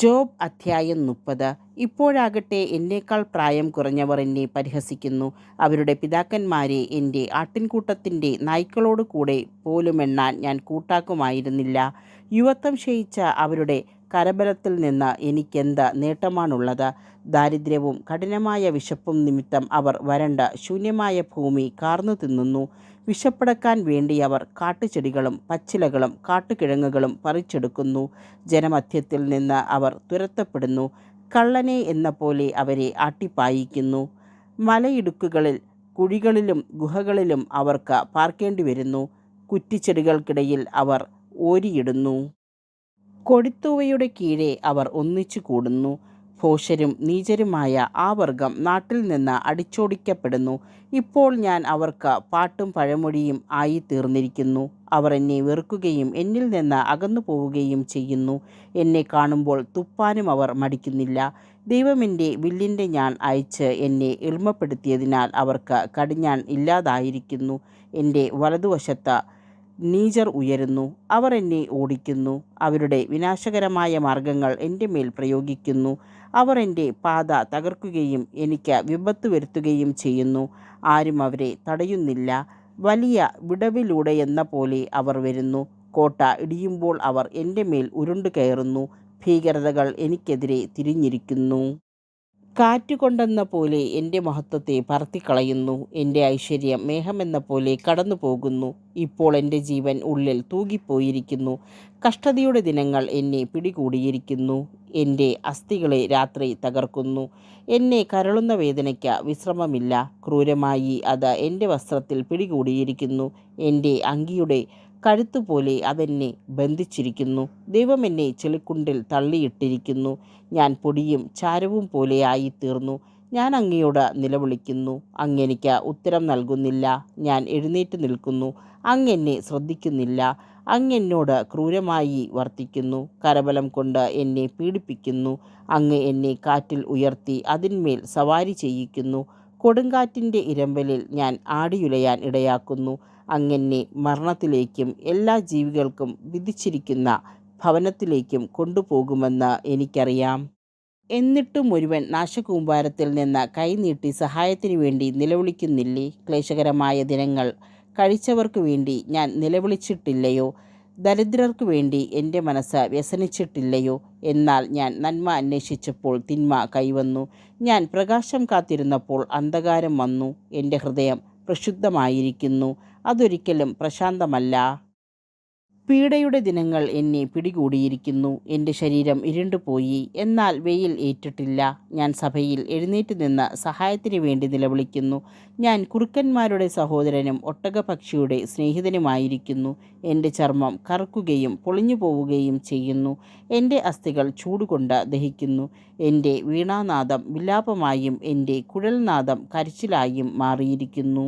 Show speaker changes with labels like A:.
A: Job അധ്യായം 30. ഇപ്പോഴാകട്ടെ എന്നേക്കാൾ പ്രായം കുറഞ്ഞവർ എന്നെ പരിഹസിക്കുന്നു. അവരുടെ പിതാക്കന്മാരെ എൻ്റെ ആട്ടിൻകൂട്ടത്തിൻ്റെ നായ്ക്കളോട് കൂടെ പോലുമെണ്ണാൻ ഞാൻ കൂട്ടാക്കുമായിരുന്നില്ല. യുവത്വം ക്ഷയിച്ച അവരുടെ കരബലത്തിൽ നിന്ന് എനിക്കെന്ത് നേട്ടമാണുള്ളത്? ദാരിദ്ര്യവും കഠിനമായ വിശപ്പും നിമിത്തം അവർ വരണ്ട ശൂന്യമായ ഭൂമി കാർന്നു തിന്നുന്നു. വിശപ്പടക്കാൻ വേണ്ടി അവർ കാട്ടുചെടികളും പച്ചിലകളും കാട്ടുകിഴങ്ങുകളും പറിച്ചെടുക്കുന്നു. ജനമധ്യത്തിൽ നിന്ന് അവർ തുരത്തപ്പെടുന്നു. കള്ളനെ എന്ന പോലെ അവരെ ആട്ടിപ്പായിക്കുന്നു. മലയിടുക്കുകളിൽ കുഴികളിലും ഗുഹകളിലും അവർക്ക് പാർക്കേണ്ടി വരുന്നു. കുറ്റിച്ചെടികൾക്കിടയിൽ അവർ ഓരിയിടുന്നു. കൊടിത്തൂവയുടെ കീഴെ അവർ ഒന്നിച്ചു കൂടുന്നു. ഭോഷരും നീചരുമായ ആ വർഗം നാട്ടിൽ നിന്ന് അടിച്ചോടിക്കപ്പെടുന്നു. ഇപ്പോൾ ഞാൻ അവർക്ക് പാട്ടും പഴമൊഴിയും ആയിത്തീർന്നിരിക്കുന്നു. അവർ എന്നെ വെറുക്കുകയും എന്നിൽ നിന്ന് അകന്നു പോവുകയും ചെയ്യുന്നു. എന്നെ കാണുമ്പോൾ തുപ്പാനും അവർ മടിക്കുന്നില്ല. ദൈവം എൻ്റെ വില്ലിൻ്റെ ഞാൺ അയച്ച് എന്നെ എളിമപ്പെടുത്തിയതിനാൽ അവർക്ക് കടിഞ്ഞാൺ ഇല്ലാതായിരിക്കുന്നു. എൻ്റെ വലതുവശത്ത് നീചർ ഉയരുന്നു. അവർ എന്നെ ഓടിക്കുന്നു. അവരുടെ വിനാശകരമായ മാർഗങ്ങൾ എൻ്റെ മേൽ പ്രയോഗിക്കുന്നു. അവർ എൻ്റെ പാത തകർക്കുകയും എനിക്ക് വിപത്ത് വരുത്തുകയും ചെയ്യുന്നു. ആരും അവരെ തടയുന്നില്ല. വലിയ വിടവിലൂടെയെന്ന പോലെ അവർ വരുന്നു. കോട്ട ഇടിയുമ്പോൾ അവർ എൻ്റെ മേൽ ഉരുണ്ടു കയറുന്നു. ഭീകരതകൾ എനിക്കെതിരെ തിരിഞ്ഞിരിക്കുന്നു. കാറ്റുകൊണ്ടെന്ന പോലെ എൻ്റെ മഹത്വത്തെ പറത്തിക്കളയുന്നു. എൻ്റെ ഐശ്വര്യം മേഘമെന്ന പോലെ കടന്നു പോകുന്നു. ഇപ്പോൾ എൻ്റെ ജീവൻ ഉള്ളിൽ തൂകിപ്പോയിരിക്കുന്നു. കഷ്ടതയുടെ ദിനങ്ങൾ എന്നെ പിടികൂടിയിരിക്കുന്നു. എൻ്റെ അസ്ഥികളെ രാത്രി തകർക്കുന്നു. എന്നെ കരളുന്ന വേദനയ്ക്ക് വിശ്രമമില്ല. ക്രൂരമായി അത് എൻ്റെ വസ്ത്രത്തിൽ പിടികൂടിയിരിക്കുന്നു. എൻ്റെ അങ്കിയുടെ കഴുത്തുപോലെ അതെന്നെ ബന്ധിച്ചിരിക്കുന്നു. ദൈവം എന്നെ ചെളിക്കുണ്ടിൽ തള്ളിയിട്ടിരിക്കുന്നു. ഞാൻ പൊടിയും ചാരവും പോലെയായിത്തീർന്നു. ഞാൻ അങ്ങയോട് നിലവിളിക്കുന്നു. അങ്ങെനിക്ക് ഉത്തരം നൽകുന്നില്ല. ഞാൻ എഴുന്നേറ്റ് നിൽക്കുന്നു. അങ്ങെന്നെ ശ്രദ്ധിക്കുന്നില്ല. അങ്ങെന്നോട് ക്രൂരമായി വർത്തിക്കുന്നു. കരബലം കൊണ്ട് എന്നെ പീഡിപ്പിക്കുന്നു. അങ്ങ് എന്നെ കാറ്റിൽ ഉയർത്തി അതിന്മേൽ സവാരി ചെയ്യിക്കുന്നു. കൊടുങ്കാറ്റിൻ്റെ ഇരമ്പലിൽ ഞാൻ ആടിയുലയാൻ ഇടയാക്കുന്നു. അങ്ങെന്നെ മരണത്തിലേക്കും എല്ലാ ജീവികൾക്കും വിധിച്ചിരിക്കുന്ന ഭവനത്തിലേക്കും കൊണ്ടുപോകുമെന്ന് എനിക്കറിയാം. എന്നിട്ടും ഒരുവൻ നാശകൂമ്പാരത്തിൽ നിന്ന് കൈനീട്ടി സഹായത്തിനു വേണ്ടി നിലവിളിക്കുന്നില്ലേ? ക്ലേശകരമായ ദിനങ്ങൾ കഴിച്ചവർക്കു വേണ്ടി ഞാൻ നിലവിളിച്ചിട്ടില്ലയോ? ദരിദ്രർക്കു വേണ്ടി എൻ്റെ മനസ്സ് വ്യസനിച്ചിട്ടില്ലയോ? എന്നാൽ ഞാൻ നന്മ അന്വേഷിച്ചപ്പോൾ തിന്മ കൈവന്നു. ഞാൻ പ്രകാശം കാത്തിരുന്നപ്പോൾ അന്ധകാരം വന്നു. എൻ്റെ ഹൃദയം പ്രക്ഷുബ്ധമായിരിക്കുന്നു. അതൊരിക്കലും പ്രശാന്തമല്ല. പീഡയുടെ ദിനങ്ങൾ എന്നെ പിടികൂടിയിരിക്കുന്നു. എൻ്റെ ശരീരം ഇരുണ്ടുപോയി. എന്നാൽ വെയിൽ ഏറ്റിട്ടില്ല. ഞാൻ സഭയിൽ എഴുന്നേറ്റ് നിന്ന് സഹായത്തിനു വേണ്ടി നിലവിളിക്കുന്നു. ഞാൻ കുറുക്കന്മാരുടെ സഹോദരനും ഒട്ടകപക്ഷിയുടെ സ്നേഹിതനുമായിരിക്കുന്നു. എൻ്റെ ചർമ്മം കറുക്കുകയും പൊളിഞ്ഞു പോവുകയും ചെയ്യുന്നു. എൻ്റെ അസ്ഥികൾ ചൂടുകൊണ്ട് ദഹിക്കുന്നു. എൻ്റെ വീണാനാദം വിലാപമായും എൻ്റെ കുഴൽനാദം കരച്ചിലായും മാറിയിരിക്കുന്നു.